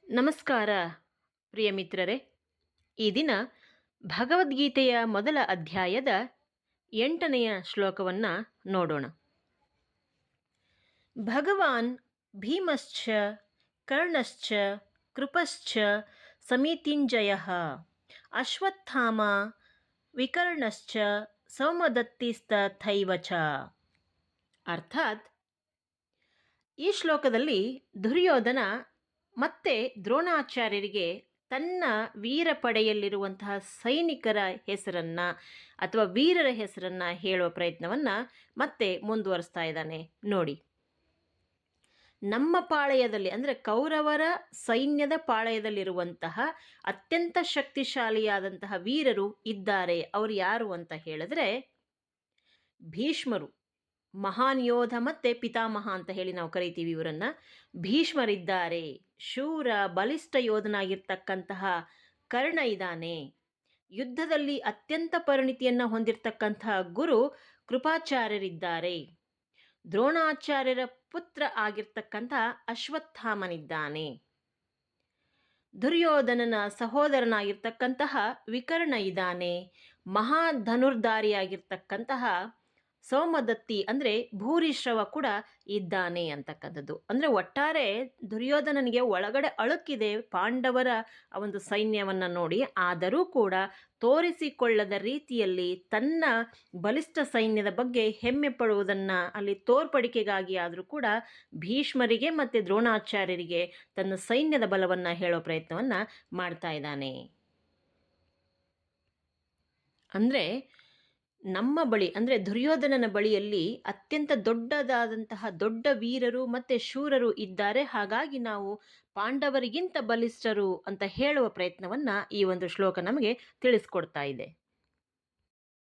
ನಮಸ್ಕಾರ ಪ್ರಿಯ ಮಿತ್ರರೇ. ಈ ದಿನ ಭಗವದ್ಗೀತೆಯ ಮೊದಲ ಅಧ್ಯಾಯದ 8ನೆಯ ಶ್ಲೋಕವನ್ನು ನೋಡೋಣ. ಭಗವಾನ್ ಭೀಮಶ್ಚ ಕರ್ಣಶ್ಚ ಕೃಪಶ್ಚ ಸಮಿತಿಂಜಯಃ ಅಶ್ವತ್ಥಾಮ ವಿಕರ್ಣಶ್ಚ ಸೌಮದತ್ತಿಸ್ತಥೈವ ಚ. ಅರ್ಥಾತ್ ಈ ಶ್ಲೋಕದಲ್ಲಿ ದುರ್ಯೋಧನ ಮತ್ತೆ ದ್ರೋಣಾಚಾರ್ಯರಿಗೆ ತನ್ನ ವೀರ ಪಡೆಯಲ್ಲಿರುವಂತಹ ಸೈನಿಕರ ಹೆಸರನ್ನು ಅಥವಾ ವೀರರ ಹೆಸರನ್ನು ಹೇಳುವ ಪ್ರಯತ್ನವನ್ನು ಮತ್ತೆ ಮುಂದುವರಿಸ್ತಾ ಇದ್ದಾನೆ. ನೋಡಿ, ನಮ್ಮ ಪಾಳೆಯದಲ್ಲಿ ಅಂದರೆ ಕೌರವರ ಸೈನ್ಯದ ಪಾಳೆಯದಲ್ಲಿರುವಂತಹ ಅತ್ಯಂತ ಶಕ್ತಿಶಾಲಿಯಾದಂತಹ ವೀರರು ಇದ್ದಾರೆ. ಅವರು ಯಾರು ಅಂತ ಹೇಳಿದ್ರೆ ಭೀಷ್ಮರು, ಮಹಾನ್ ಯೋಧ ಮತ್ತು ಪಿತಾಮಹ ಅಂತ ಹೇಳಿ ನಾವು ಕರಿತೀವಿ ಇವರನ್ನು. ಭೀಷ್ಮರಿದ್ದಾರೆ, ಶೂರ ಬಲಿಷ್ಠ ಯೋಧನಾಗಿರ್ತಕ್ಕಂತಹ ಕರ್ಣ ಇದ್ದಾನೆ, ಯುದ್ಧದಲ್ಲಿ ಅತ್ಯಂತ ಪರಿಣಿತಿಯನ್ನು ಹೊಂದಿರತಕ್ಕಂತಹ ಗುರು ಕೃಪಾಚಾರ್ಯರಿದ್ದಾರೆ, ದ್ರೋಣಾಚಾರ್ಯರ ಪುತ್ರ ಆಗಿರ್ತಕ್ಕಂತಹ ಅಶ್ವತ್ಥಾಮನಿದ್ದಾನೆ, ದುರ್ಯೋಧನನ ಸಹೋದರನಾಗಿರ್ತಕ್ಕಂತಹ ವಿಕರ್ಣ ಇದ್ದಾನೆ, ಮಹಾಧನುರ್ಧಾರಿಯಾಗಿರ್ತಕ್ಕಂತಹ ಸೌಮದತ್ತಿ ಅಂದರೆ ಭೂರಿಶ್ರವ ಕೂಡ ಇದ್ದಾನೆ ಅಂತಕ್ಕಂಥದ್ದು. ಅಂದರೆ ಒಟ್ಟಾರೆ ದುರ್ಯೋಧನನಿಗೆ ಒಳಗಡೆ ಅಳುಕಿದೆ ಪಾಂಡವರ ಒಂದು ಸೈನ್ಯವನ್ನು ನೋಡಿ. ಆದರೂ ಕೂಡ ತೋರಿಸಿಕೊಳ್ಳದ ರೀತಿಯಲ್ಲಿ ತನ್ನ ಬಲಿಷ್ಠ ಸೈನ್ಯದ ಬಗ್ಗೆ ಹೆಮ್ಮೆ ಪಡುವುದನ್ನು ಅಲ್ಲಿ ತೋರ್ಪಡಿಕೆಗಾಗಿ ಆದರೂ ಕೂಡ ಭೀಷ್ಮರಿಗೆ ಮತ್ತು ದ್ರೋಣಾಚಾರ್ಯರಿಗೆ ತನ್ನ ಸೈನ್ಯದ ಬಲವನ್ನು ಹೇಳೋ ಪ್ರಯತ್ನವನ್ನು ಮಾಡ್ತಾ ಇದ್ದಾನೆ. ಅಂದರೆ ನಮ್ಮ ಬಳಿ ಅಂದರೆ ದುರ್ಯೋಧನನ ಬಳಿಯಲ್ಲಿ ಅತ್ಯಂತ ದೊಡ್ಡ ವೀರರು ಮತ್ತು ಶೂರರು ಇದ್ದಾರೆ. ಹಾಗಾಗಿ ನಾವು ಪಾಂಡವರಿಗಿಂತ ಬಲಿಷ್ಠರು ಅಂತ ಹೇಳುವ ಪ್ರಯತ್ನವನ್ನು ಈ ಒಂದು ಶ್ಲೋಕ ನಮಗೆ ತಿಳಿಸ್ಕೊಡ್ತಾ ಇದೆ.